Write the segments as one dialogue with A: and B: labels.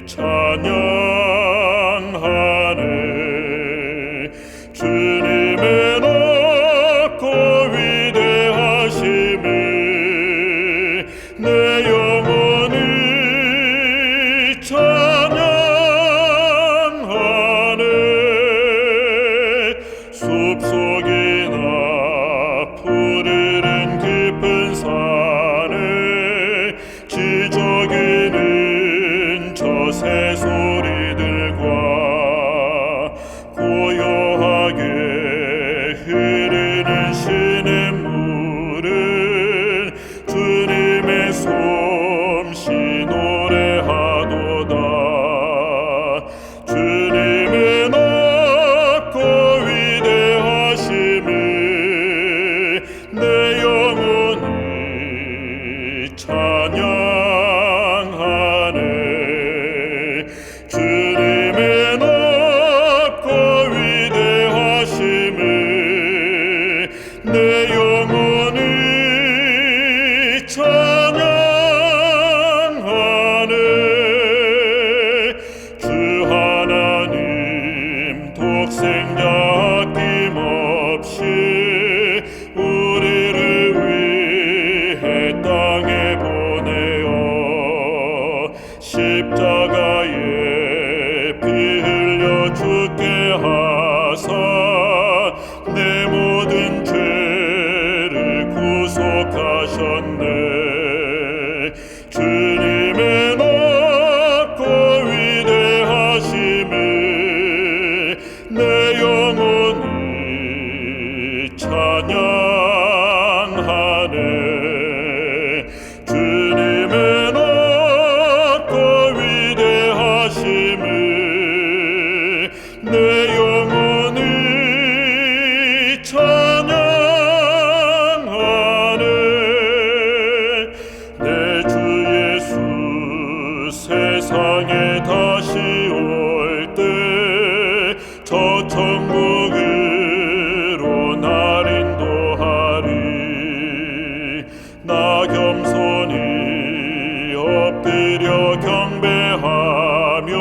A: 찬양하네. 주님의 높고 위대하심을 내 영혼이 찬양하네. 숲속이나 푸르른 깊은 산에 지저귀는 저 새소리들과 고요하게 흐르는 시냇물은 주님의 솜씨 노래하도다. 주님의 높고 위대하심을 내 영혼이 찬양하네. 주님의 높고 위대하심을 내 영혼이 찬양하네. 주 하나님 독생자 아낌없이 우리를 위해 땅에 보내어 십자가에 피 흘려 죽게 하사 내 모든 죄를 구속하셨네. 주님의 높고 위대하심을 내 영혼이 찬양하네. 주님의 높고 위대하심을 내 영혼이 찬양하네. 내 주 예수 세상에 다시 올 때 저 천국으로 날 인도하리. 나 겸손히 엎드려 경배하며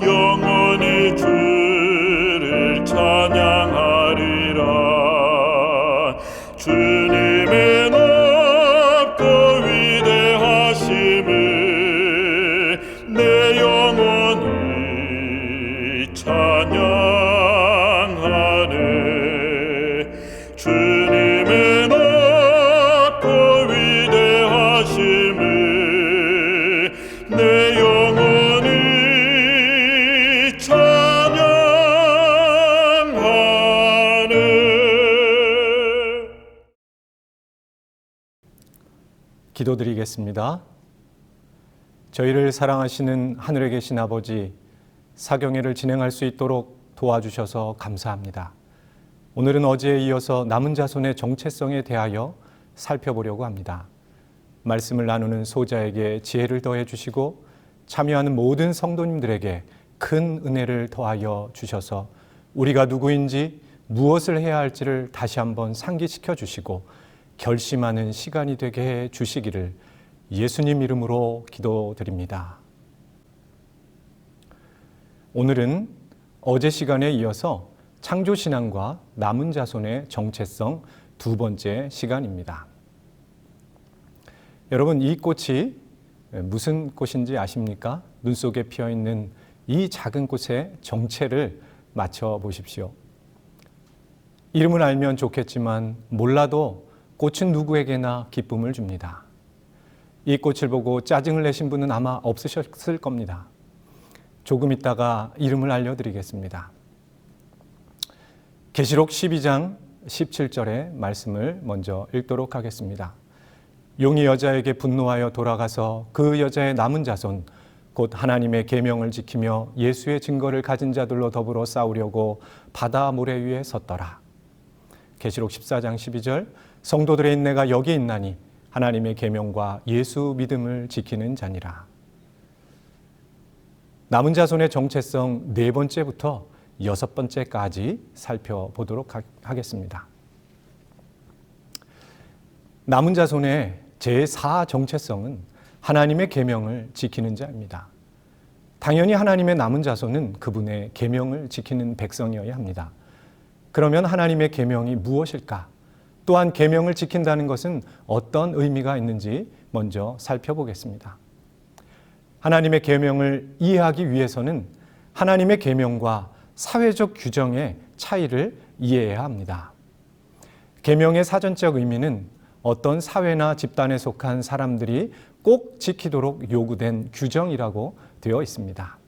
A: 영원히 주를 찬양하리라. 주님의 높고 위대하심을 내 영혼이 찬양하네. 주님의 높고 위대하심을 내 영혼이 찬양하네.
B: 기도드리겠습니다. 저희를 사랑하시는 하늘에 계신 아버지, 사경회를 진행할 수 있도록 도와주셔서 감사합니다. 오늘은 어제에 이어서 남은 자손의 정체성에 대하여 살펴보려고 합니다. 말씀을 나누는 소자에게 지혜를 더해 주시고 참여하는 모든 성도님들에게 큰 은혜를 더하여 주셔서 우리가 누구인지 무엇을 해야 할지를 다시 한번 상기시켜 주시고 결심하는 시간이 되게 해 주시기를 예수님 이름으로 기도드립니다. 오늘은 어제 시간에 이어서 창조신앙과 남은 자손의 정체성 두 번째 시간입니다. 여러분, 이 꽃이 무슨 꽃인지 아십니까? 눈 속에 피어있는 이 작은 꽃의 정체를 맞춰보십시오. 이름을 알면 좋겠지만 몰라도 꽃은 누구에게나 기쁨을 줍니다. 이 꽃을 보고 짜증을 내신 분은 아마 없으셨을 겁니다. 조금 있다가 이름을 알려드리겠습니다. 계시록 12장 17절의 말씀을 먼저 읽도록 하겠습니다. 용이 여자에게 분노하여 돌아가서 그 여자의 남은 자손 곧 하나님의 계명을 지키며 예수의 증거를 가진 자들로 더불어 싸우려고 바다 모래 위에 섰더라. 계시록 14장 12절 성도들의 인내가 여기 있나니 하나님의 계명과 예수 믿음을 지키는 자니라. 남은 자손의 정체성 네 번째부터 여섯 번째까지 살펴보도록 하겠습니다. 남은 자손의 제4 정체성은 하나님의 계명을 지키는 자입니다. 당연히 하나님의 남은 자손은 그분의 계명을 지키는 백성이어야 합니다. 그러면 하나님의 계명이 무엇일까? 또한 계명을 지킨다는 것은 어떤 의미가 있는지 먼저 살펴보겠습니다. 하나님의 계명을 이해하기 위해서는 하나님의 계명과 사회적 규정의 차이를 이해해야 합니다. 계명의 사전적 의미는 어떤 사회나 집단에 속한 사람들이 꼭 지키도록 요구된 규정이라고 되어 있습니다.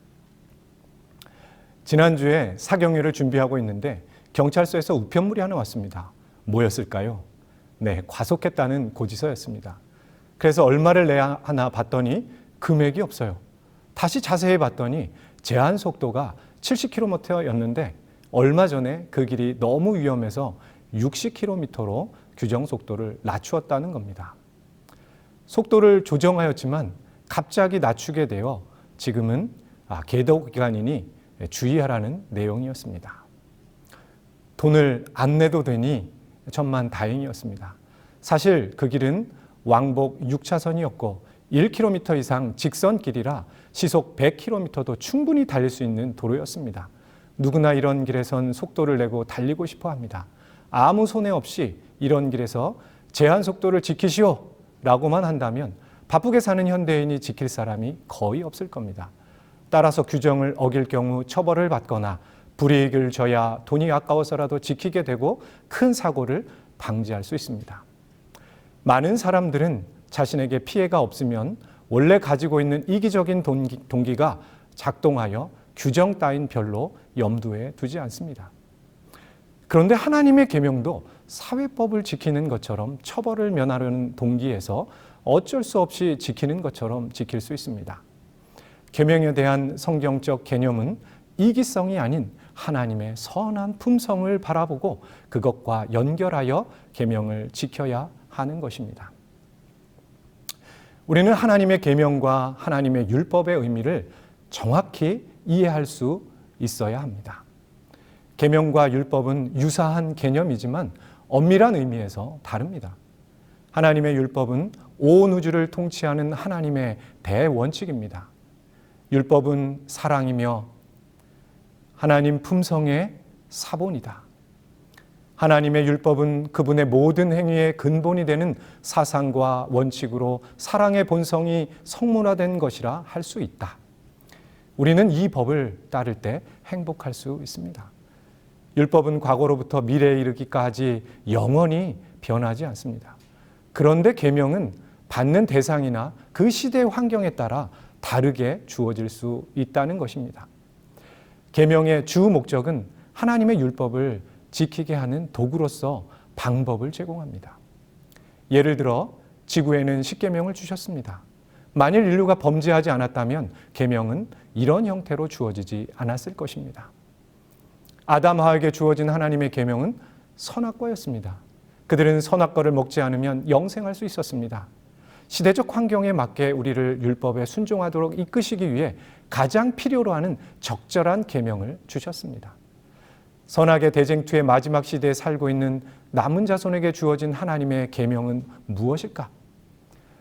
B: 지난주에 사경회를 준비하고 있는데 경찰서에서 우편물이 하나 왔습니다. 뭐였을까요? 네, 과속했다는 고지서였습니다. 그래서 얼마를 내야 하나 봤더니 금액이 없어요. 다시 자세히 봤더니 제한 속도가 70km였는데 얼마 전에 그 길이 너무 위험해서 60km로 규정 속도를 낮추었다는 겁니다. 속도를 조정하였지만 갑자기 낮추게 되어 지금은 계도기관인이 주의하라는 내용이었습니다. 돈을 안 내도 되니 천만 다행이었습니다. 사실 그 길은 왕복 6차선이었고 1km 이상 직선길이라 시속 100km도 충분히 달릴 수 있는 도로였습니다. 누구나 이런 길에선 속도를 내고 달리고 싶어 합니다. 아무 손해 없이 이런 길에서 제한 속도를 지키시오 라고만 한다면 바쁘게 사는 현대인이 지킬 사람이 거의 없을 겁니다. 따라서 규정을 어길 경우 처벌을 받거나 불이익을 져야 돈이 아까워서라도 지키게 되고 큰 사고를 방지할 수 있습니다. 많은 사람들은 자신에게 피해가 없으면 원래 가지고 있는 이기적인 동기가 작동하여 규정 따윈 별로 염두에 두지 않습니다. 그런데 하나님의 계명도 사회법을 지키는 것처럼 처벌을 면하려는 동기에서 어쩔 수 없이 지키는 것처럼 지킬 수 있습니다. 계명에 대한 성경적 개념은 이기성이 아닌 하나님의 선한 품성을 바라보고 그것과 연결하여 계명을 지켜야 하는 것입니다. 우리는 하나님의 계명과 하나님의 율법의 의미를 정확히 이해할 수 있어야 합니다. 계명과 율법은 유사한 개념이지만 엄밀한 의미에서 다릅니다. 하나님의 율법은 온 우주를 통치하는 하나님의 대원칙입니다. 율법은 사랑이며 하나님 품성의 사본이다. 하나님의 율법은 그분의 모든 행위의 근본이 되는 사상과 원칙으로 사랑의 본성이 성문화된 것이라 할 수 있다. 우리는 이 법을 따를 때 행복할 수 있습니다. 율법은 과거로부터 미래에 이르기까지 영원히 변하지 않습니다. 그런데 계명은 받는 대상이나 그 시대의 환경에 따라 다르게 주어질 수 있다는 것입니다. 계명의 주 목적은 하나님의 율법을 지키게 하는 도구로서 방법을 제공합니다. 예를 들어 지구에는 10계명을 주셨습니다. 만일 인류가 범죄하지 않았다면 계명은 이런 형태로 주어지지 않았을 것입니다. 아담 하와에게 주어진 하나님의 계명은 선악과였습니다. 그들은 선악과를 먹지 않으면 영생할 수 있었습니다. 시대적 환경에 맞게 우리를 율법에 순종하도록 이끄시기 위해 가장 필요로 하는 적절한 계명을 주셨습니다. 선악의 대쟁투의 마지막 시대에 살고 있는 남은 자손에게 주어진 하나님의 계명은 무엇일까?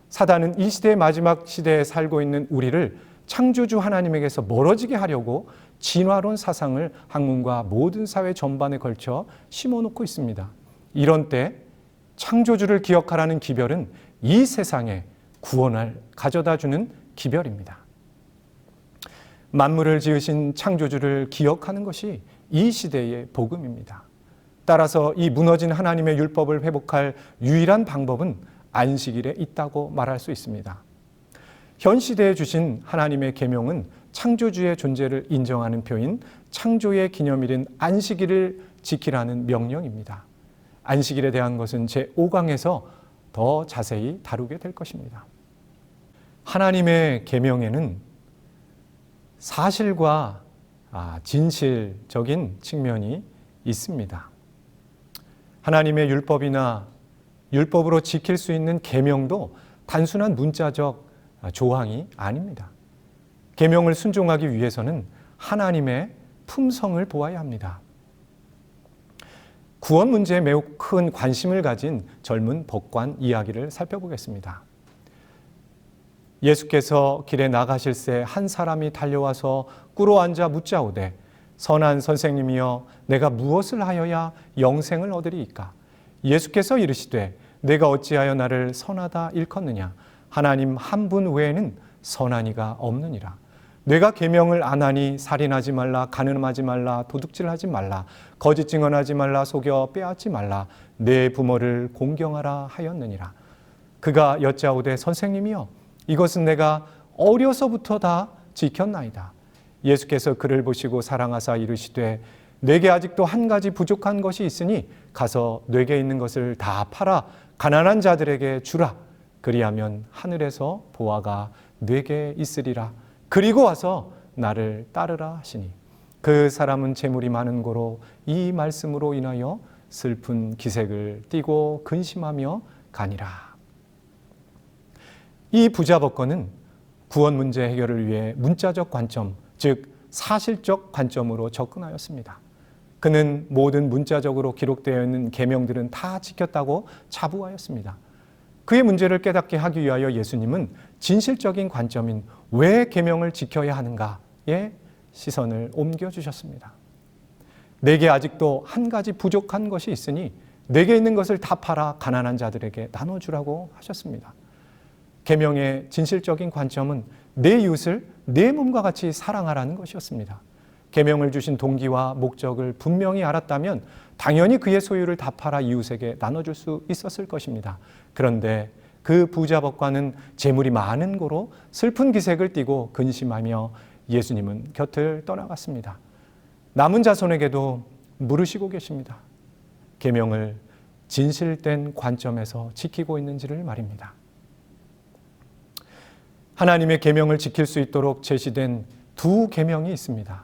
B: 사단은 이 시대의 마지막 시대에 살고 있는 우리를 창조주 하나님에게서 멀어지게 하려고 진화론 사상을 학문과 모든 사회 전반에 걸쳐 심어놓고 있습니다. 이런 때 창조주를 기억하라는 기별은 이 세상에 구원을 가져다주는 기별입니다. 만물을 지으신 창조주를 기억하는 것이 이 시대의 복음입니다. 따라서 이 무너진 하나님의 율법을 회복할 유일한 방법은 안식일에 있다고 말할 수 있습니다. 현 시대에 주신 하나님의 계명은 창조주의 존재를 인정하는 표인 창조의 기념일인 안식일을 지키라는 명령입니다. 안식일에 대한 것은 제5강에서 더 자세히 다루게 될 것입니다. 하나님의 계명에는 사실과 진실적인 측면이 있습니다. 하나님의 율법이나 율법으로 지킬 수 있는 계명도 단순한 문자적 조항이 아닙니다. 계명을 순종하기 위해서는 하나님의 품성을 보아야 합니다. 구원 문제에 매우 큰 관심을 가진 젊은 법관 이야기를 살펴보겠습니다. 예수께서 길에 나가실새 한 사람이 달려와서 꿇어 앉아 묻자오되 선한 선생님이여 내가 무엇을 하여야 영생을 얻으리이까? 예수께서 이르시되 내가 어찌하여 나를 선하다 일컫느냐? 하나님 한 분 외에는 선한 이가 없느니라. 내가 계명을 안 하니 살인하지 말라, 간음하지 말라, 도둑질하지 말라, 거짓 증언하지 말라, 속여 빼앗지 말라, 내 부모를 공경하라 하였느니라. 그가 여짜오되 선생님이여 이것은 내가 어려서부터 다 지켰나이다. 예수께서 그를 보시고 사랑하사 이르시되 내게 아직도 한 가지 부족한 것이 있으니 가서 내게 있는 것을 다 팔아 가난한 자들에게 주라. 그리하면 하늘에서 보화가 내게 있으리라. 그리고 와서 나를 따르라 하시니 그 사람은 재물이 많은 고로 이 말씀으로 인하여 슬픈 기색을 띠고 근심하며 가니라. 이 부자 법관은 구원 문제 해결을 위해 문자적 관점, 즉 사실적 관점으로 접근하였습니다. 그는 모든 문자적으로 기록되어 있는 계명들은 다 지켰다고 자부하였습니다. 그의 문제를 깨닫게 하기 위하여 예수님은 진실적인 관점인 왜 계명을 지켜야 하는가에 시선을 옮겨주셨습니다. 내게 아직도 한 가지 부족한 것이 있으니 내게 있는 것을 다 팔아 가난한 자들에게 나눠주라고 하셨습니다. 계명의 진실적인 관점은 내 이웃을 내 몸과 같이 사랑하라는 것이었습니다. 계명을 주신 동기와 목적을 분명히 알았다면 당연히 그의 소유를 다 팔아 이웃에게 나눠줄 수 있었을 것입니다. 그런데 그 부자 법관은 재물이 많은 고로 슬픈 기색을 띠고 근심하며 예수님은 곁을 떠나갔습니다. 남은 자손에게도 물으시고 계십니다. 계명을 진실된 관점에서 지키고 있는지를 말입니다. 하나님의 계명을 지킬 수 있도록 제시된 두 계명이 있습니다.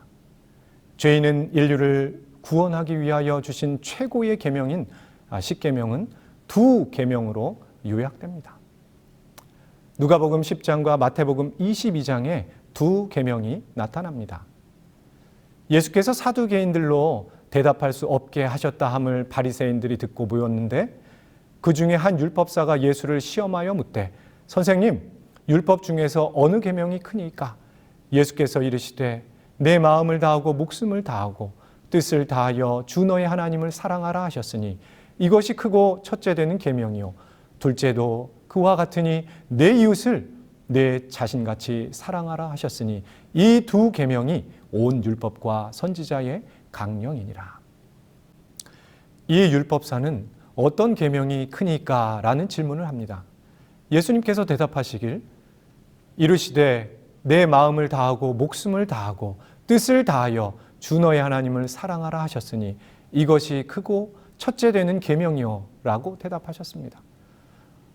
B: 죄인은 인류를 구원하기 위하여 주신 최고의 계명인 십계명은 두 계명으로 요약됩니다. 누가복음 10장과 마태복음 22장에 두 계명이 나타납니다. 예수께서 사두개인들로 대답할 수 없게 하셨다 함을 바리새인들이 듣고 모였는데 그 중에 한 율법사가 예수를 시험하여 묻되 선생님 율법 중에서 어느 계명이 크니까? 예수께서 이르시되 내 마음을 다하고 목숨을 다하고 뜻을 다하여 주 너의 하나님을 사랑하라 하셨으니 이것이 크고 첫째 되는 계명이요 둘째도 그와 같으니 내 이웃을 내 자신같이 사랑하라 하셨으니 이 두 계명이 온 율법과 선지자의 강령이니라. 이 율법사는 어떤 계명이 크니까? 라는 질문을 합니다. 예수님께서 대답하시길 이르시되 내 마음을 다하고 목숨을 다하고 뜻을 다하여 주 너의 하나님을 사랑하라 하셨으니 이것이 크고 첫째 되는 계명이요 라고 대답하셨습니다.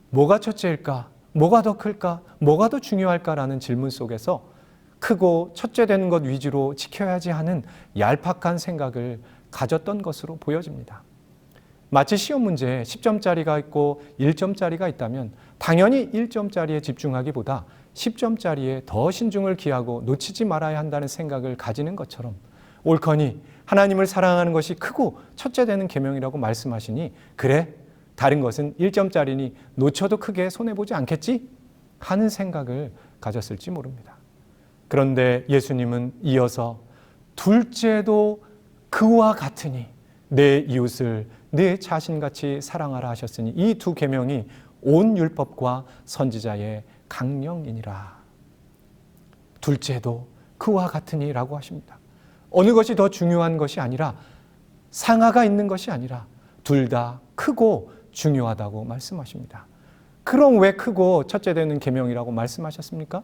B: 뭐가 첫째일까? 뭐가 더 클까? 뭐가 더 중요할까라는 질문 속에서 크고 첫째 되는 것 위주로 지켜야지 하는 얄팍한 생각을 가졌던 것으로 보여집니다. 마치 시험 문제에 10점짜리가 있고 1점짜리가 있다면 당연히 1점짜리에 집중하기보다 10점짜리에 더 신중을 기하고 놓치지 말아야 한다는 생각을 가지는 것처럼 옳거니 하나님을 사랑하는 것이 크고 첫째 되는 계명이라고 말씀하시니 그래 다른 것은 1점짜리니 놓쳐도 크게 손해보지 않겠지? 하는 생각을 가졌을지 모릅니다. 그런데 예수님은 이어서 둘째도 그와 같으니 내 이웃을 내 자신같이 사랑하라 하셨으니 이 두 계명이 온 율법과 선지자의 강령이니라. 둘째도 그와 같으니라고 하십니다. 어느 것이 더 중요한 것이 아니라 상하가 있는 것이 아니라 둘 다 크고 중요하다고 말씀하십니다. 그럼 왜 크고 첫째 되는 계명이라고 말씀하셨습니까?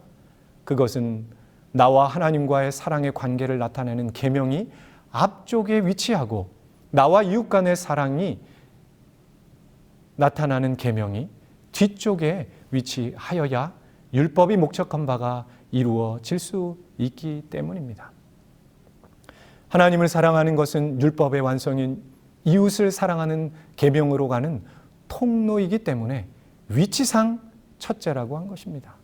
B: 그것은 나와 하나님과의 사랑의 관계를 나타내는 계명이 앞쪽에 위치하고 나와 이웃 간의 사랑이 나타나는 계명이 뒤쪽에 위치하여야 율법이 목적한 바가 이루어질 수 있기 때문입니다. 하나님을 사랑하는 것은 율법의 완성인 이웃을 사랑하는 계명으로 가는 통로이기 때문에 위치상 첫째라고 한 것입니다.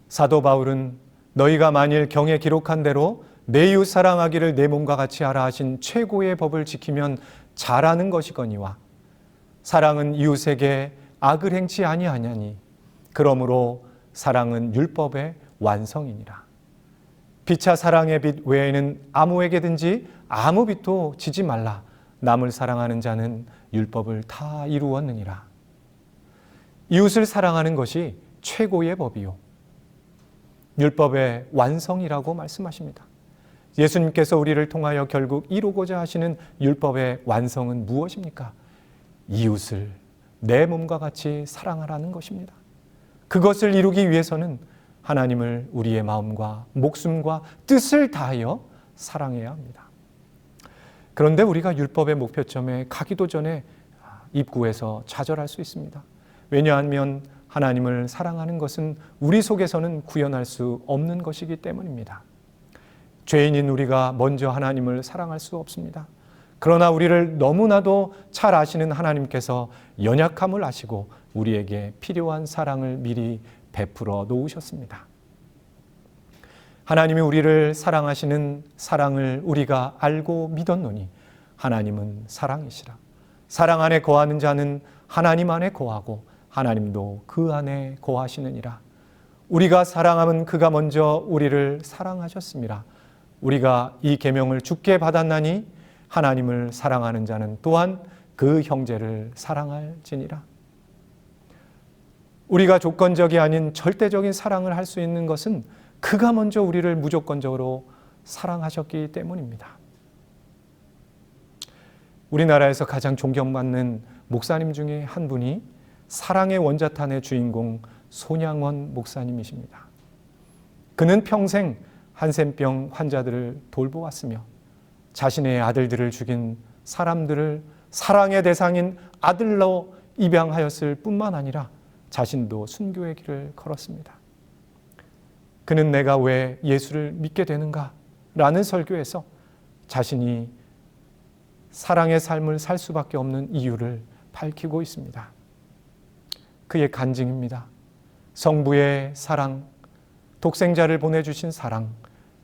B: 사도 바울은 너희가 만일 경에 기록한 대로 내 이웃 사랑하기를 내 몸과 같이 하라 하신 최고의 법을 지키면 잘하는 것이거니와 사랑은 이웃에게 악을 행치 아니하냐니 그러므로 사랑은 율법의 완성이니라. 피차 사랑의 빛 외에는 아무에게든지 아무 빛도 지지 말라. 남을 사랑하는 자는 율법을 다 이루었느니라. 이웃을 사랑하는 것이 최고의 법이요 율법의 완성이라고 말씀하십니다. 예수님께서 우리를 통하여 결국 이루고자 하시는 율법의 완성은 무엇입니까? 이웃을 내 몸과 같이 사랑하라는 것입니다. 그것을 이루기 위해서는 하나님을 우리의 마음과 목숨과 뜻을 다하여 사랑해야 합니다. 그런데 우리가 율법의 목표점에 가기도 전에 입구에서 좌절할 수 있습니다. 왜냐하면 하나님을 사랑하는 것은 우리 속에서는 구현할 수 없는 것이기 때문입니다. 죄인인 우리가 먼저 하나님을 사랑할 수 없습니다. 그러나 우리를 너무나도 잘 아시는 하나님께서 연약함을 아시고 우리에게 필요한 사랑을 미리 베풀어 놓으셨습니다. 하나님이 우리를 사랑하시는 사랑을 우리가 알고 믿었노니 하나님은 사랑이시라. 사랑 안에 거하는 자는 하나님 안에 거하고 하나님도 그 안에 거하시느니라. 우리가 사랑함은 그가 먼저 우리를 사랑하셨습니다. 우리가 이 계명을 주께 받았나니 하나님을 사랑하는 자는 또한 그 형제를 사랑할지니라. 우리가 조건적이 아닌 절대적인 사랑을 할 수 있는 것은 그가 먼저 우리를 무조건적으로 사랑하셨기 때문입니다. 우리나라에서 가장 존경받는 목사님 중에 한 분이 사랑의 원자탄의 주인공 손양원 목사님이십니다. 그는 평생 한센병 환자들을 돌보았으며 자신의 아들들을 죽인 사람들을 사랑의 대상인 아들로 입양하였을 뿐만 아니라 자신도 순교의 길을 걸었습니다. 그는 내가 왜 예수를 믿게 되는가? 라는 설교에서 자신이 사랑의 삶을 살 수밖에 없는 이유를 밝히고 있습니다. 그의 간증입니다. 성부의 사랑, 독생자를 보내주신 사랑,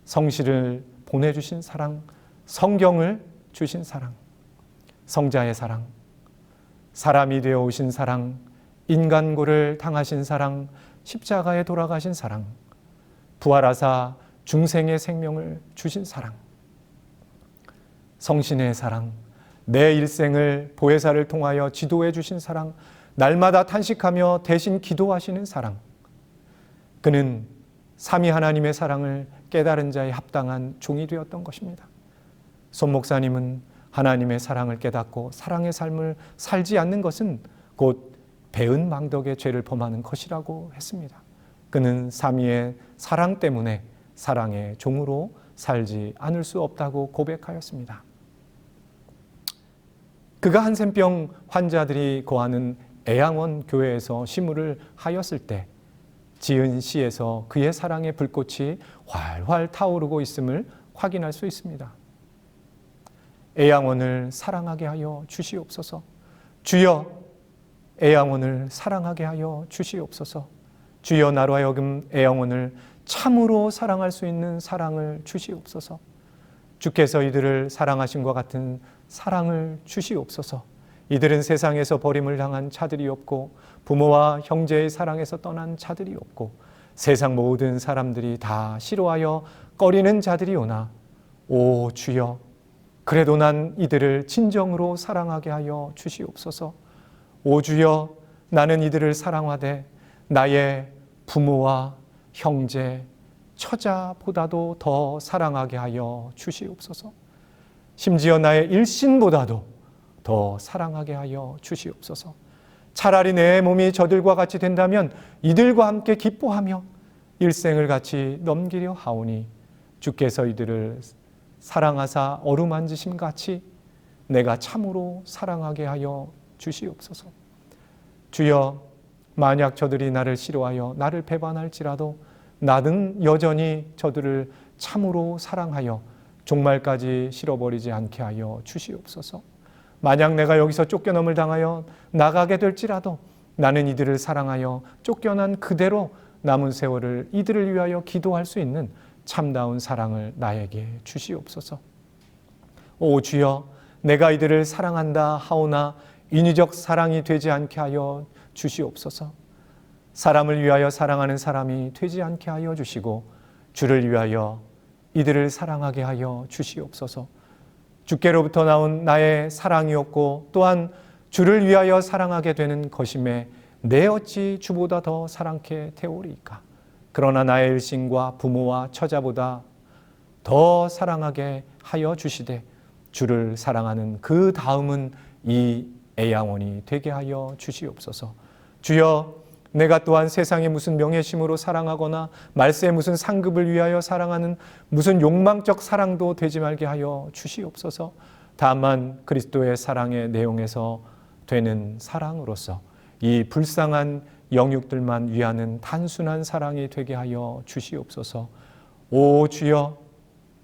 B: 성실을 보내주신 사랑, 성경을 주신 사랑, 성자의 사랑, 사람이 되어 오신 사랑, 인간고를 당하신 사랑, 십자가에 돌아가신 사랑, 부활하사 중생의 생명을 주신 사랑, 성신의 사랑, 내 일생을 보혜사를 통하여 지도해 주신 사랑, 날마다 탄식하며 대신 기도하시는 사랑. 그는 삼위 하나님의 사랑을 깨달은 자의 합당한 종이 되었던 것입니다. 손 목사님은 하나님의 사랑을 깨닫고 사랑의 삶을 살지 않는 것은 곧 배은 망덕의 죄를 범하는 것이라고 했습니다. 그는 삼위의 사랑 때문에 사랑의 종으로 살지 않을 수 없다고 고백하였습니다. 그가 한센병 환자들이 거하는 애양원 교회에서 시무를 하였을 때 지은 시에서 그의 사랑의 불꽃이 활활 타오르고 있음을 확인할 수 있습니다. 애양원을 사랑하게 하여 주시옵소서. 주여, 애양원을 사랑하게 하여 주시옵소서. 주여, 나로 하여금 애양원을 참으로 사랑할 수 있는 사랑을 주시옵소서. 주께서 이들을 사랑하신 것 같은 사랑을 주시옵소서. 이들은 세상에서 버림을 당한 자들이 없고 부모와 형제의 사랑에서 떠난 자들이 없고 세상 모든 사람들이 다 싫어하여 꺼리는 자들이 오나 오 주여, 그래도 난 이들을 진정으로 사랑하게 하여 주시옵소서. 오 주여, 나는 이들을 사랑하되 나의 부모와 형제, 처자보다도 더 사랑하게 하여 주시옵소서. 심지어 나의 일신보다도 더 사랑하게 하여 주시옵소서. 차라리 내 몸이 저들과 같이 된다면 이들과 함께 기뻐하며 일생을 같이 넘기려 하오니 주께서 이들을 사랑하사 어루만지심 같이 내가 참으로 사랑하게 하여 주시옵소서. 주여, 만약 저들이 나를 싫어하여 나를 배반할지라도 나는 여전히 저들을 참으로 사랑하여 종말까지 실어버리지 않게 하여 주시옵소서. 만약 내가 여기서 쫓겨남을 당하여 나가게 될지라도 나는 이들을 사랑하여 쫓겨난 그대로 남은 세월을 이들을 위하여 기도할 수 있는 참다운 사랑을 나에게 주시옵소서. 오 주여, 내가 이들을 사랑한다 하오나 인위적 사랑이 되지 않게 하여 주시옵소서. 사람을 위하여 사랑하는 사람이 되지 않게 하여 주시고 주를 위하여 이들을 사랑하게 하여 주시옵소서. 주께로부터 나온 나의 사랑이었고 또한 주를 위하여 사랑하게 되는 것임에 내 어찌 주보다 더 사랑케 되오리이까. 그러나 나의 일신과 부모와 처자보다 더 사랑하게 하여 주시되 주를 사랑하는 그 다음은 이 애양원이 되게 하여 주시옵소서. 주여, 내가 또한 세상의 무슨 명예심으로 사랑하거나 말세의 무슨 상급을 위하여 사랑하는 무슨 욕망적 사랑도 되지 말게 하여 주시옵소서. 다만 그리스도의 사랑의 내용에서 되는 사랑으로서 이 불쌍한 영육들만 위하는 단순한 사랑이 되게 하여 주시옵소서. 오 주여,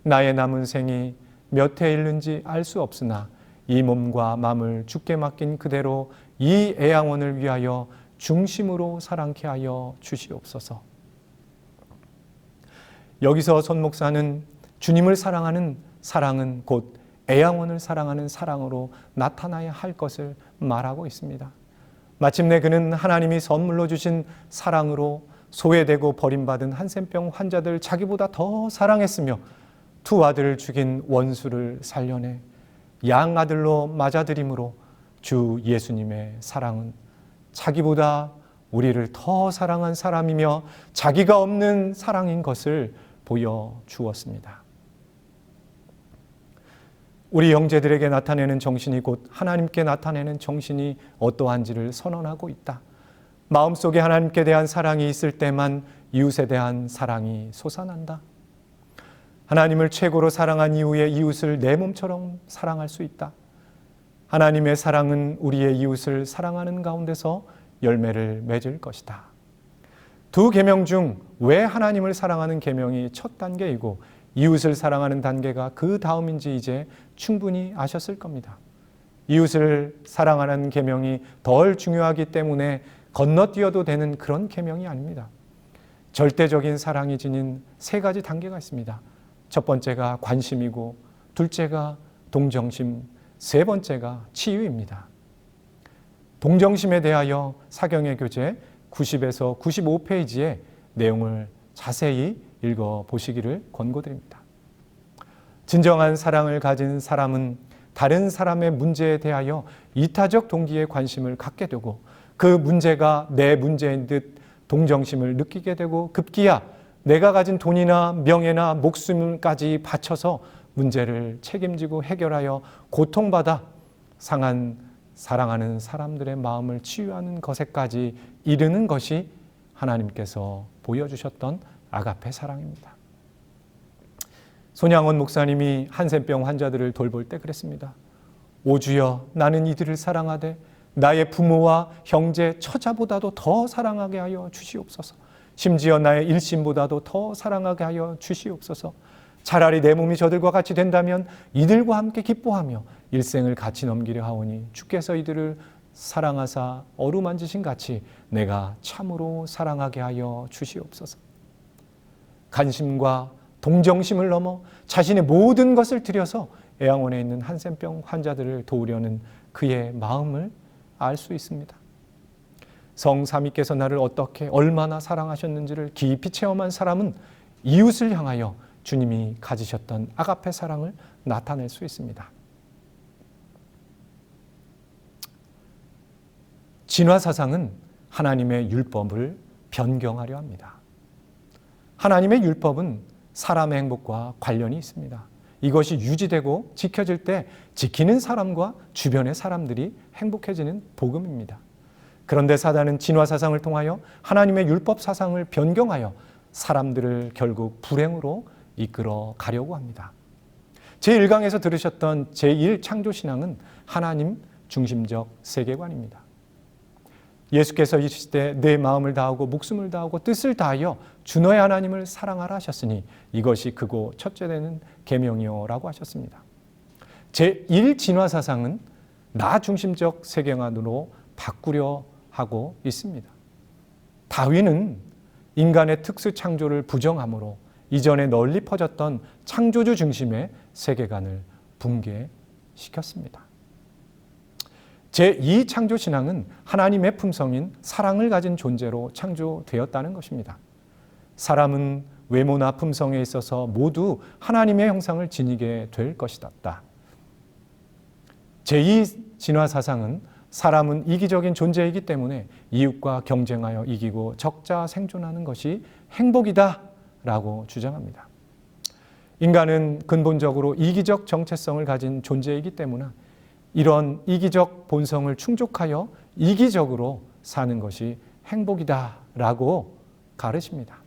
B: 나의 남은 생이 몇 해 있는지 알 수 없으나 이 몸과 마음을 주께 맡긴 그대로 이 애양원을 위하여 중심으로 사랑케 하여 주시옵소서. 여기서 손 목사는 주님을 사랑하는 사랑은 곧 애양원을 사랑하는 사랑으로 나타나야 할 것을 말하고 있습니다. 마침내 그는 하나님이 선물로 주신 사랑으로 소외되고 버림받은 한센병 환자들 자기보다 더 사랑했으며 두 아들을 죽인 원수를 살려내 양아들로 맞아들임으로 주 예수님의 사랑은 자기보다 우리를 더 사랑한 사람이며 자기가 없는 사랑인 것을 보여주었습니다. 우리 형제들에게 나타내는 정신이 곧 하나님께 나타내는 정신이 어떠한지를 선언하고 있다. 마음속에 하나님께 대한 사랑이 있을 때만 이웃에 대한 사랑이 솟아난다. 하나님을 최고로 사랑한 이후에 이웃을 내 몸처럼 사랑할 수 있다. 하나님의 사랑은 우리의 이웃을 사랑하는 가운데서 열매를 맺을 것이다. 두 계명 중 왜 하나님을 사랑하는 계명이 첫 단계이고 이웃을 사랑하는 단계가 그 다음인지 이제 충분히 아셨을 겁니다. 이웃을 사랑하는 계명이 덜 중요하기 때문에 건너뛰어도 되는 그런 계명이 아닙니다. 절대적인 사랑이 지닌 세 가지 단계가 있습니다. 첫 번째가 관심이고, 둘째가 동정심, 세 번째가 치유입니다. 동정심에 대하여 사경의 교재 90에서 95페이지의 내용을 자세히 읽어보시기를 권고드립니다. 진정한 사랑을 가진 사람은 다른 사람의 문제에 대하여 이타적 동기에 관심을 갖게 되고 그 문제가 내 문제인 듯 동정심을 느끼게 되고 급기야 내가 가진 돈이나 명예나 목숨까지 바쳐서 문제를 책임지고 해결하여 고통받아 사랑하는 사람들의 마음을 치유하는 것에까지 이르는 것이 하나님께서 보여주셨던 아가페 사랑입니다. 손양원 목사님이 한센병 환자들을 돌볼 때 그랬습니다. 오 주여, 나는 이들을 사랑하되 나의 부모와 형제, 처자보다도 더 사랑하게 하여 주시옵소서. 심지어 나의 일신보다도 더 사랑하게 하여 주시옵소서. 차라리 내 몸이 저들과 같이 된다면 이들과 함께 기뻐하며 일생을 같이 넘기려 하오니 주께서 이들을 사랑하사 어루만지신 같이 내가 참으로 사랑하게 하여 주시옵소서. 관심과 동정심을 넘어 자신의 모든 것을 들여서 애양원에 있는 한센병 환자들을 도우려는 그의 마음을 알 수 있습니다. 성삼위께서 나를 어떻게 얼마나 사랑하셨는지를 깊이 체험한 사람은 이웃을 향하여 주님이 가지셨던 아가페 사랑을 나타낼 수 있습니다. 진화사상은 하나님의 율법을 변경하려 합니다. 하나님의 율법은 사람의 행복과 관련이 있습니다. 이것이 유지되고 지켜질 때 지키는 사람과 주변의 사람들이 행복해지는 복음입니다. 그런데 사단은 진화사상을 통하여 하나님의 율법 사상을 변경하여 사람들을 결국 불행으로 이끌어 가려고 합니다. 제1강에서 들으셨던 제1창조신앙은 하나님 중심적 세계관입니다. 예수께서 이르시되 내 마음을 다하고 목숨을 다하고 뜻을 다하여 주 너의 하나님을 사랑하라 하셨으니 이것이 크고 첫째 되는 계명이요라고 하셨습니다. 제1진화사상은 나 중심적 세계관으로 바꾸려 하고 있습니다. 다윈은 인간의 특수 창조를 부정함으로 이전에 널리 퍼졌던 창조주 중심의 세계관을 붕괴시켰습니다. 제2 창조신앙은 하나님의 품성인 사랑을 가진 존재로 창조되었다는 것입니다. 사람은 외모나 품성에 있어서 모두 하나님의 형상을 지니게 될 것이다. 제2 진화사상은 사람은 이기적인 존재이기 때문에 이웃과 경쟁하여 이기고 적자 생존하는 것이 행복이다 라고 주장합니다. 인간은 근본적으로 이기적 정체성을 가진 존재이기 때문에 이런 이기적 본성을 충족하여 이기적으로 사는 것이 행복이다 라고 가르칩니다.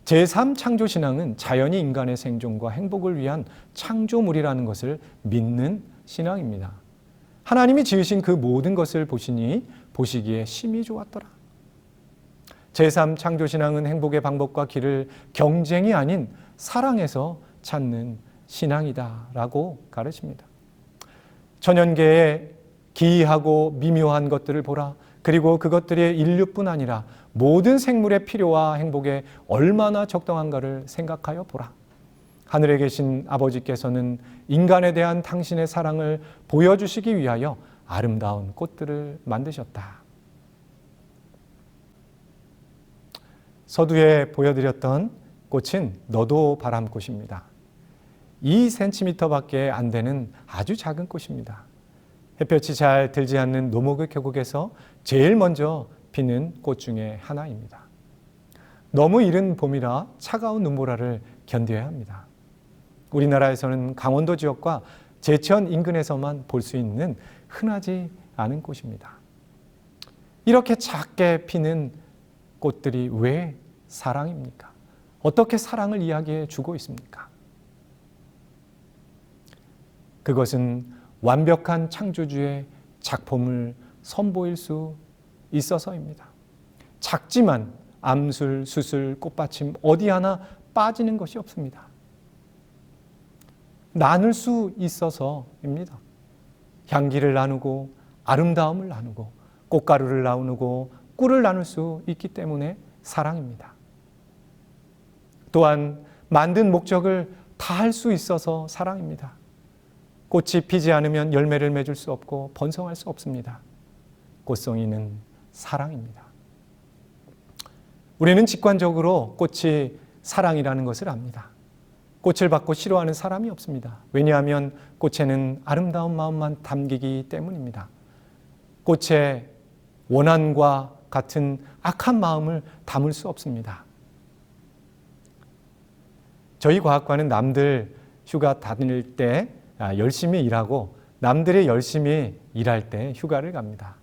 B: 제3 창조신앙은 자연이 인간의 생존과 행복을 위한 창조물이라는 것을 믿는 신앙입니다. 하나님이 지으신 그 모든 것을 보시니 보시기에 심히 좋았더라. 제3 창조신앙은 행복의 방법과 길을 경쟁이 아닌 사랑에서 찾는 신앙이다 라고 가르칩니다. 천연계의 기이하고 미묘한 것들을 보라. 그리고 그것들이 인류뿐 아니라 모든 생물의 필요와 행복에 얼마나 적당한가를 생각하여 보라. 하늘에 계신 아버지께서는 인간에 대한 당신의 사랑을 보여주시기 위하여 아름다운 꽃들을 만드셨다. 서두에 보여드렸던 꽃은 너도 바람꽃입니다. 2cm밖에 안 되는 아주 작은 꽃입니다. 햇볕이 잘 들지 않는 노목의 계곡에서 제일 먼저 피는 꽃 중에 하나입니다. 너무 이른 봄이라 차가운 눈보라를 견뎌야 합니다. 우리나라에서는 강원도 지역과 제천 인근에서만 볼 수 있는 흔하지 않은 꽃입니다. 이렇게 작게 피는 꽃들이 왜 사랑입니까? 어떻게 사랑을 이야기해 주고 있습니까? 그것은 완벽한 창조주의 작품을 선보일 수 있어서입니다. 작지만 암술, 수술, 꽃받침 어디 하나 빠지는 것이 없습니다. 나눌 수 있어서입니다. 향기를 나누고 아름다움을 나누고 꽃가루를 나누고 꿀을 나눌 수 있기 때문에 사랑입니다. 또한 만든 목적을 다 할 수 있어서 사랑입니다. 꽃이 피지 않으면 열매를 맺을 수 없고 번성할 수 없습니다. 꽃송이는 사랑입니다. 우리는 직관적으로 꽃이 사랑이라는 것을 압니다. 꽃을 받고 싫어하는 사람이 없습니다. 왜냐하면 꽃에는 아름다운 마음만 담기기 때문입니다. 꽃에 원한과 같은 악한 마음을 담을 수 없습니다. 저희 과학과는 남들 휴가 다닐 때 열심히 일하고 남들이 열심히 일할 때 휴가를 갑니다.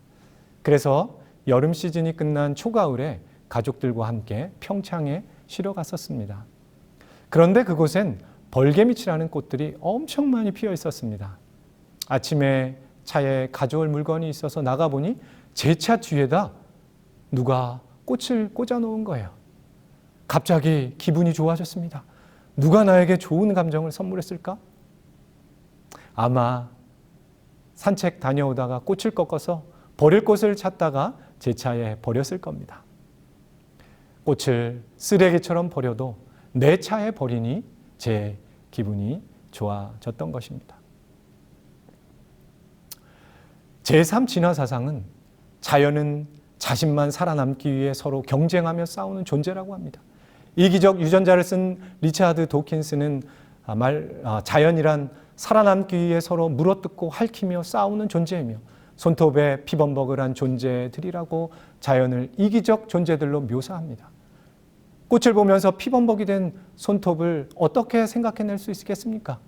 B: 그래서 여름 시즌이 끝난 초가을에 가족들과 함께 평창에 쉬러 갔었습니다. 그런데 그곳엔 벌개미치라는 꽃들이 엄청 많이 피어 있었습니다. 아침에 차에 가져올 물건이 있어서 나가보니 제 차 뒤에다 누가 꽃을 꽂아 놓은 거예요. 갑자기 기분이 좋아졌습니다. 누가 나에게 좋은 감정을 선물했을까? 아마 산책 다녀오다가 꽃을 꺾어서 버릴 곳을 찾다가 제 차에 버렸을 겁니다. 꽃을 쓰레기처럼 버려도 내 차에 버리니 제 기분이 좋아졌던 것입니다. 제3 진화사상은 자연은 자신만 살아남기 위해 서로 경쟁하며 싸우는 존재라고 합니다. 이기적 유전자를 쓴 리차드 도킨스는 자연이란 살아남기 위해 서로 물어뜯고 핥히며 싸우는 존재이며 손톱에 피범벅을 한 존재들이라고 자연을 이기적 존재들로 묘사합니다. 꽃을 보면서 피범벅이 된 손톱을 어떻게 생각해낼 수 있겠습니까?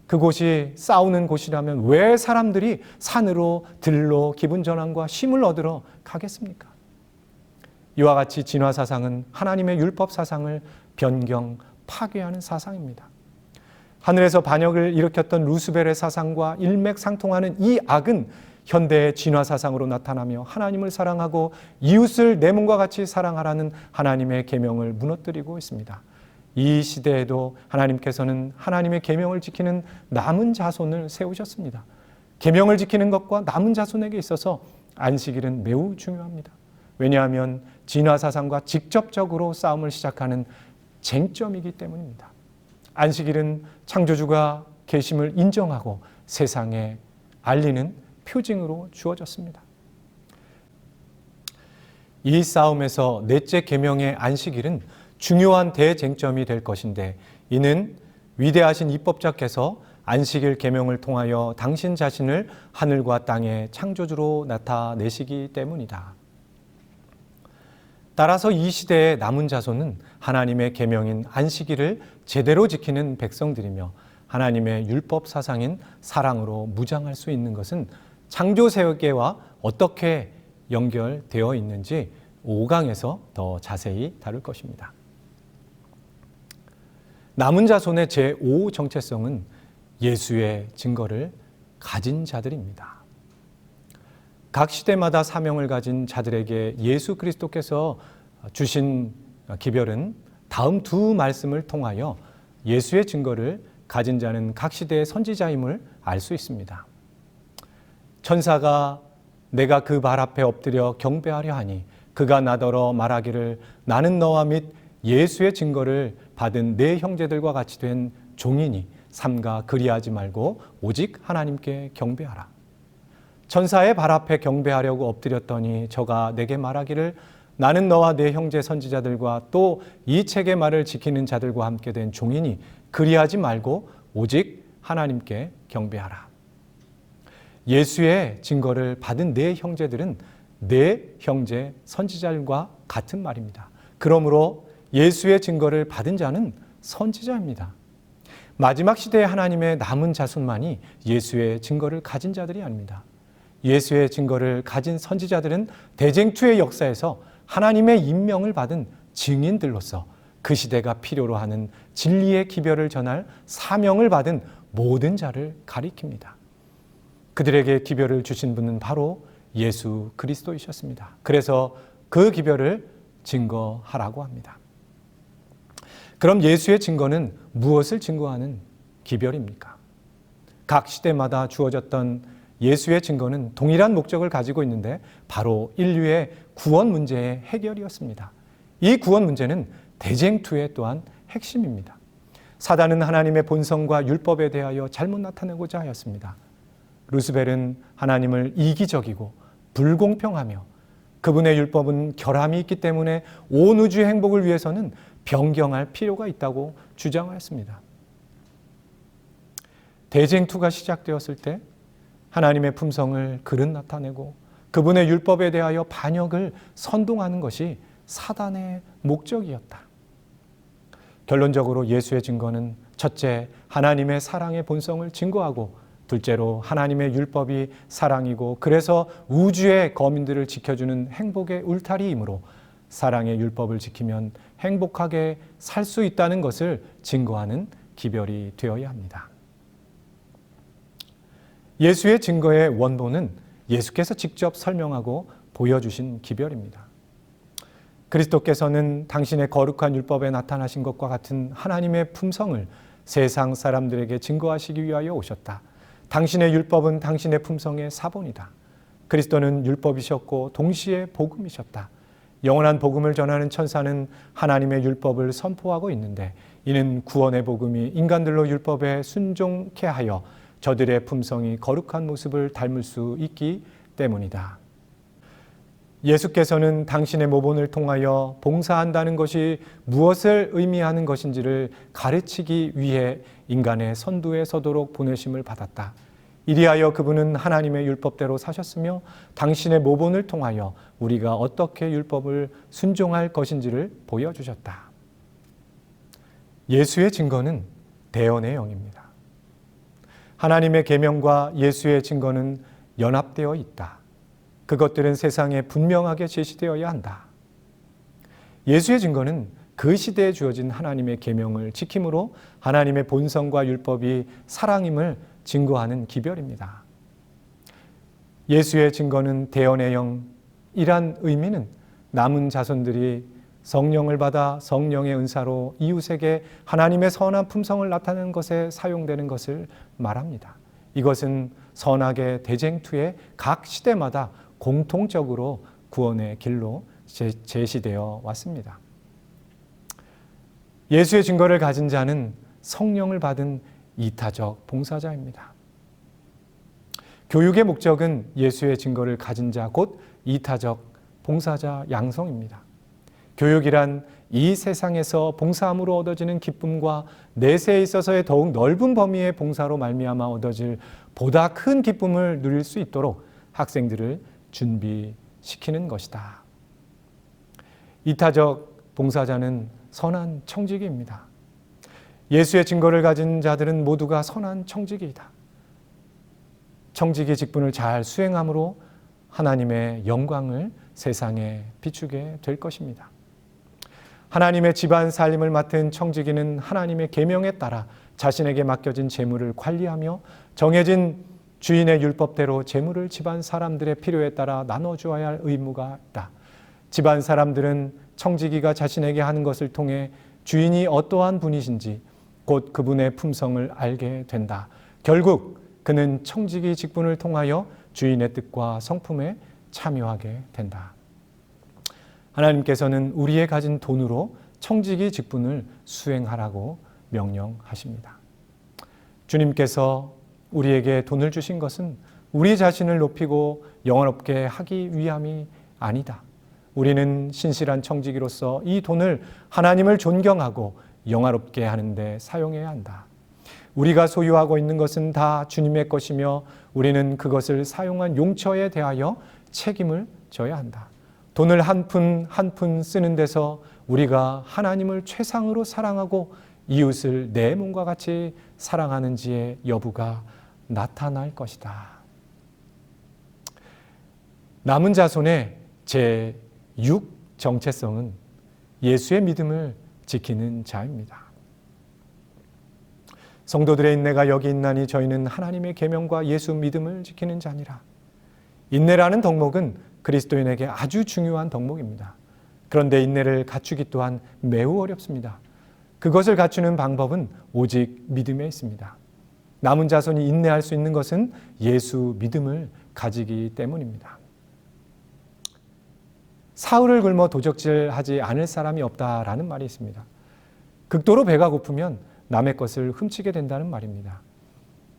B: 그곳이 싸우는 곳이라면 왜 사람들이 산으로 들로 기분 전환과 쉼을 얻으러 가겠습니까? 이와 같이 진화사상은 하나님의 율법 사상을 변경, 파괴하는 사상입니다. 하늘에서 반역을 일으켰던 루스벨의 사상과 일맥상통하는 이 악은 현대의 진화사상으로 나타나며 하나님을 사랑하고 이웃을 내 몸과 같이 사랑하라는 하나님의 계명을 무너뜨리고 있습니다. 이 시대에도 하나님께서는 하나님의 계명을 지키는 남은 자손을 세우셨습니다. 계명을 지키는 것과 남은 자손에게 있어서 안식일은 매우 중요합니다. 왜냐하면 진화사상과 직접적으로 싸움을 시작하는 쟁점이기 때문입니다. 안식일은 창조주가 계심을 인정하고 세상에 알리는 표징으로 주어졌습니다. 이 싸움에서 넷째 계명의 안식일은 중요한 대쟁점이 될 것인데, 이는 위대하신 입법자께서 안식일 계명을 통하여 당신 자신을 하늘과 땅의 창조주로 나타내시기 때문이다. 따라서 이 시대의 남은 자손은 하나님의 계명인 안식일을 제대로 지키는 백성들이며, 하나님의 율법 사상인 사랑으로 무장할 수 있는 것은 창조 세계와 어떻게 연결되어 있는지 5강에서 더 자세히 다룰 것입니다. 남은 자손의 제5 정체성은 예수의 증거를 가진 자들입니다. 각 시대마다 사명을 가진 자들에게 예수 그리스도께서 주신 기별은 다음 두 말씀을 통하여 예수의 증거를 가진 자는 각 시대의 선지자임을 알 수 있습니다. 천사가 내가 그 발 앞에 엎드려 경배하려 하니 그가 나더러 말하기를 나는 너와 및 예수의 증거를 받은 내 형제들과 같이 된 종이니 삼가 그리하지 말고 오직 하나님께 경배하라. 천사의 발 앞에 경배하려고 엎드렸더니 저가 내게 말하기를 나는 너와 내 형제 선지자들과 또 이 책의 말을 지키는 자들과 함께 된 종이니 그리하지 말고 오직 하나님께 경배하라. 예수의 증거를 받은 내 형제들은 내 형제 선지자들과 같은 말입니다. 그러므로 예수의 증거를 받은 자는 선지자입니다. 마지막 시대에 하나님의 남은 자손만이 예수의 증거를 가진 자들이 아닙니다. 예수의 증거를 가진 선지자들은 대쟁투의 역사에서 하나님의 임명을 받은 증인들로서 그 시대가 필요로 하는 진리의 기별을 전할 사명을 받은 모든 자를 가리킵니다. 그들에게 기별을 주신 분은 바로 예수 그리스도이셨습니다. 그래서 그 기별을 증거하라고 합니다. 그럼 예수의 증거는 무엇을 증거하는 기별입니까? 각 시대마다 주어졌던 예수의 증거는 동일한 목적을 가지고 있는데 바로 인류의 구원 문제의 해결이었습니다. 이 구원 문제는 대쟁투의 또한 핵심입니다. 사단은 하나님의 본성과 율법에 대하여 잘못 나타내고자 하였습니다. 루스벨은 하나님을 이기적이고 불공평하며 그분의 율법은 결함이 있기 때문에 온 우주의 행복을 위해서는 변경할 필요가 있다고 주장하였습니다. 대쟁투가 시작되었을 때 하나님의 품성을 그릇 나타내고 그분의 율법에 대하여 반역을 선동하는 것이 사단의 목적이었다. 결론적으로 예수의 증거는 첫째, 하나님의 사랑의 본성을 증거하고 둘째로 하나님의 율법이 사랑이고 그래서 우주의 거민들을 지켜주는 행복의 울타리이므로 사랑의 율법을 지키면 행복하게 살 수 있다는 것을 증거하는 기별이 되어야 합니다. 예수의 증거의 원본은 예수께서 직접 설명하고 보여주신 기별입니다. 그리스도께서는 당신의 거룩한 율법에 나타나신 것과 같은 하나님의 품성을 세상 사람들에게 증거하시기 위하여 오셨다. 당신의 율법은 당신의 품성의 사본이다. 그리스도는 율법이셨고 동시에 복음이셨다. 영원한 복음을 전하는 천사는 하나님의 율법을 선포하고 있는데 이는 구원의 복음이 인간들로 율법에 순종케 하여 저들의 품성이 거룩한 모습을 닮을 수 있기 때문이다. 예수께서는 당신의 모본을 통하여 봉사한다는 것이 무엇을 의미하는 것인지를 가르치기 위해 인간의 선두에 서도록 보내심을 받았다. 이리하여 그분은 하나님의 율법대로 사셨으며 당신의 모본을 통하여 우리가 어떻게 율법을 순종할 것인지를 보여주셨다. 예수의 증거는 대언의 영입니다. 하나님의 계명과 예수의 증거는 연합되어 있다. 그것들은 세상에 분명하게 제시되어야 한다. 예수의 증거는 그 시대에 주어진 하나님의 계명을 지킴으로 하나님의 본성과 율법이 사랑임을 증거하는 기별입니다. 예수의 증거는 대언의 영이란 의미는 남은 자손들이 성령을 받아 성령의 은사로 이웃에게 하나님의 선한 품성을 나타내는 것에 사용되는 것을 말합니다. 이것은 선악의 대쟁투에 각 시대마다 공통적으로 구원의 길로 제시되어 왔습니다. 예수의 증거를 가진 자는 성령을 받은 이타적 봉사자입니다. 교육의 목적은 예수의 증거를 가진 자, 곧 이타적 봉사자 양성입니다. 교육이란 이 세상에서 봉사함으로 얻어지는 기쁨과 내세에 있어서의 더욱 넓은 범위의 봉사로 말미암아 얻어질 보다 큰 기쁨을 누릴 수 있도록 학생들을 준비시키는 것이다. 이타적 봉사자는 선한 청지기입니다. 예수의 증거를 가진 자들은 모두가 선한 청지기이다. 청지기 직분을 잘 수행함으로 하나님의 영광을 세상에 비추게 될 것입니다. 하나님의 집안 살림을 맡은 청지기는 하나님의 계명에 따라 자신에게 맡겨진 재물을 관리하며 정해진 주인의 율법대로 재물을 집안 사람들의 필요에 따라 나눠주어야 할 의무가 있다. 집안 사람들은 청지기가 자신에게 하는 것을 통해 주인이 어떠한 분이신지 곧 그분의 품성을 알게 된다. 결국 그는 청지기 직분을 통하여 주인의 뜻과 성품에 참여하게 된다. 하나님께서는 우리의 가진 돈으로 청지기 직분을 수행하라고 명령하십니다. 주님께서 우리에게 돈을 주신 것은 우리 자신을 높이고 영화롭게 하기 위함이 아니다. 우리는 신실한 청지기로서 이 돈을 하나님을 존경하고 영화롭게 하는 데 사용해야 한다. 우리가 소유하고 있는 것은 다 주님의 것이며 우리는 그것을 사용한 용처에 대하여 책임을 져야 한다. 돈을 한 푼 한 푼 쓰는 데서 우리가 하나님을 최상으로 사랑하고 이웃을 내 몸과 같이 사랑하는지의 여부가 나타날 것이다. 남은 자손의 제6 정체성은 예수의 믿음을 지키는 자입니다. 성도들의 인내가 여기 있나니 저희는 하나님의 계명과 예수 믿음을 지키는 자니라. 인내라는 덕목은 그리스도인에게 아주 중요한 덕목입니다. 그런데 인내를 갖추기 또한 매우 어렵습니다. 그것을 갖추는 방법은 오직 믿음에 있습니다. 남은 자손이 인내할 수 있는 것은 예수 믿음을 가지기 때문입니다. 사흘을 굶어 도적질하지 않을 사람이 없다라는 말이 있습니다. 극도로 배가 고프면 남의 것을 훔치게 된다는 말입니다.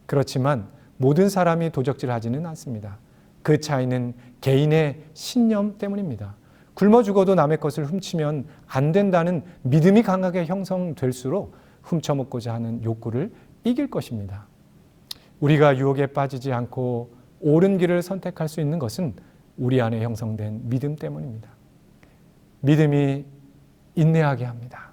B: 그렇지만 모든 사람이 도적질하지는 않습니다. 그 차이는 개인의 신념 때문입니다. 굶어 죽어도 남의 것을 훔치면 안 된다는 믿음이 강하게 형성될수록 훔쳐먹고자 하는 욕구를 이길 것입니다. 우리가 유혹에 빠지지 않고 옳은 길을 선택할 수 있는 것은 우리 안에 형성된 믿음 때문입니다. 믿음이 인내하게 합니다.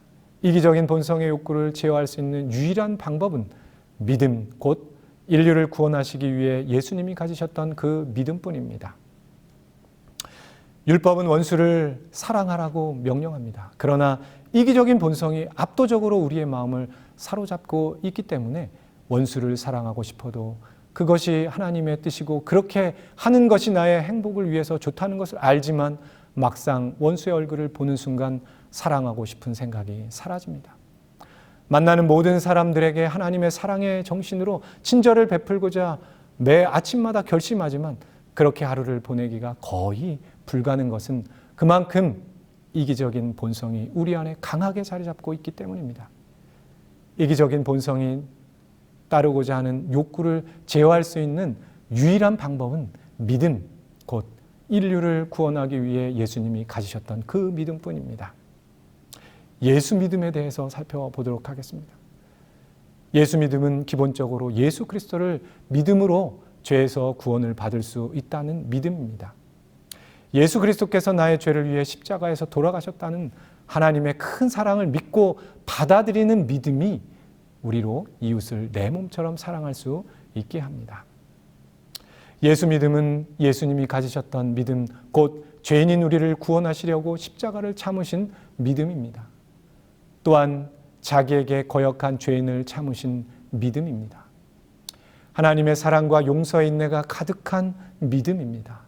B: 이기적인 본성의 욕구를 제어할 수 있는 유일한 방법은 믿음, 곧 인류를 구원하시기 위해 예수님이 가지셨던 그 믿음뿐입니다. 율법은 원수를 사랑하라고 명령합니다. 그러나 이기적인 본성이 압도적으로 우리의 마음을 사로잡고 있기 때문에 원수를 사랑하고 싶어도 그것이 하나님의 뜻이고 그렇게 하는 것이 나의 행복을 위해서 좋다는 것을 알지만 막상 원수의 얼굴을 보는 순간 사랑하고 싶은 생각이 사라집니다. 만나는 모든 사람들에게 하나님의 사랑의 정신으로 친절을 베풀고자 매 아침마다 결심하지만 그렇게 하루를 보내기가 거의 불가능한 것은 그만큼 이기적인 본성이 우리 안에 강하게 자리 잡고 있기 때문입니다. 이기적인 본성이 따르고자 하는 욕구를 제어할 수 있는 유일한 방법은 믿음, 곧 인류를 구원하기 위해 예수님이 가지셨던 그 믿음뿐입니다. 예수 믿음에 대해서 살펴보도록 하겠습니다. 예수 믿음은 기본적으로 예수 그리스도를 믿음으로 죄에서 구원을 받을 수 있다는 믿음입니다. 예수 그리스도께서 나의 죄를 위해 십자가에서 돌아가셨다는 하나님의 큰 사랑을 믿고 받아들이는 믿음이 우리로 이웃을 내 몸처럼 사랑할 수 있게 합니다. 예수 믿음은 예수님이 가지셨던 믿음, 곧 죄인인 우리를 구원하시려고 십자가를 참으신 믿음입니다. 또한 자기에게 거역한 죄인을 참으신 믿음입니다. 하나님의 사랑과 용서의 인내가 가득한 믿음입니다.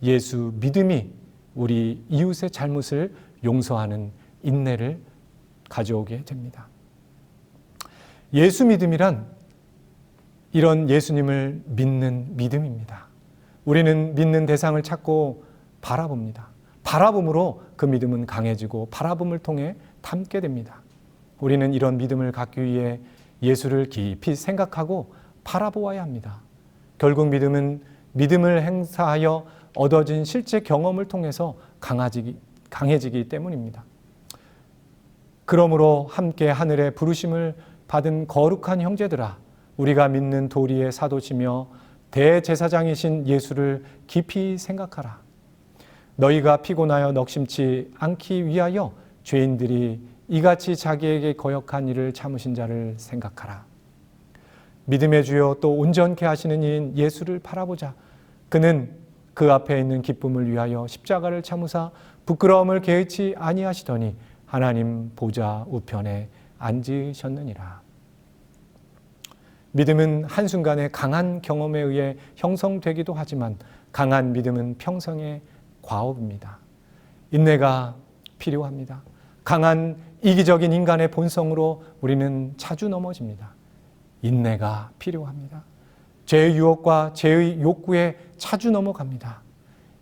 B: 예수 믿음이 우리 이웃의 잘못을 용서하는 인내를 가져오게 됩니다. 예수 믿음이란 이런 예수님을 믿는 믿음입니다. 우리는 믿는 대상을 찾고 바라봅니다. 바라봄으로 그 믿음은 강해지고 바라봄을 통해 담게 됩니다. 우리는 이런 믿음을 갖기 위해 예수를 깊이 생각하고 바라보아야 합니다. 결국 믿음은 믿음을 행사하여 얻어진 실제 경험을 통해서 강해지기 때문입니다. 그러므로 함께 하늘의 부르심을 받은 거룩한 형제들아, 우리가 믿는 도리의 사도시며 대제사장이신 예수를 깊이 생각하라. 너희가 피곤하여 넋심치 않기 위하여 죄인들이 이같이 자기에게 거역한 일을 참으신 자를 생각하라. 믿음의 주요 또 온전케 하시는 이인 예수를 바라보자. 그는 그 앞에 있는 기쁨을 위하여 십자가를 참으사 부끄러움을 개의치 아니하시더니 하나님 보좌 우편에 앉으셨느니라. 믿음은 한순간의 강한 경험에 의해 형성되기도 하지만 강한 믿음은 평생의 과업입니다. 인내가 필요합니다. 강한 이기적인 인간의 본성으로 우리는 자주 넘어집니다. 인내가 필요합니다. 죄의 유혹과 죄의 욕구에 자주 넘어갑니다.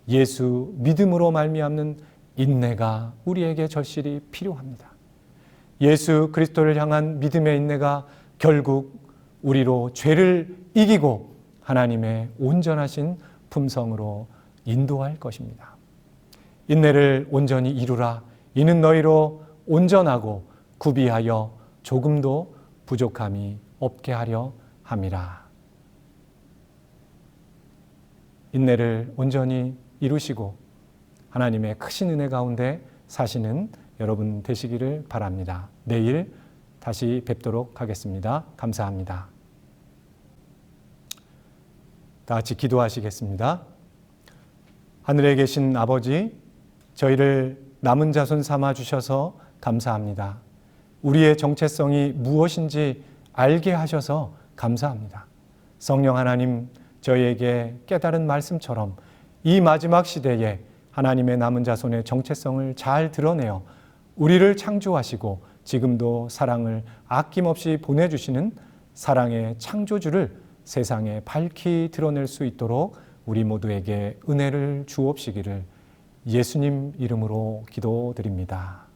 B: 예수 믿음으로 말미암는 인내가 우리에게 절실히 필요합니다. 예수 그리스도를 향한 믿음의 인내가 결국 우리로 죄를 이기고 하나님의 온전하신 품성으로 인도할 것입니다. 인내를 온전히 이루라. 이는 너희로 온전하고 구비하여 조금도 부족함이 없게 하려 함이라. 인내를 온전히 이루시고 하나님의 크신 은혜 가운데 사시는 여러분 되시기를 바랍니다. 내일 다시 뵙도록 하겠습니다. 감사합니다. 다 같이 기도하시겠습니다. 하늘에 계신 아버지, 저희를 남은 자손 삼아 주셔서 감사합니다. 우리의 정체성이 무엇인지 알게 하셔서 감사합니다. 성령 하나님, 저희에게 깨달은 말씀처럼 이 마지막 시대에 하나님의 남은 자손의 정체성을 잘 드러내어 우리를 창조하시고 지금도 사랑을 아낌없이 보내주시는 사랑의 창조주를 세상에 밝히 드러낼 수 있도록 우리 모두에게 은혜를 주옵시기를 예수님 이름으로 기도드립니다.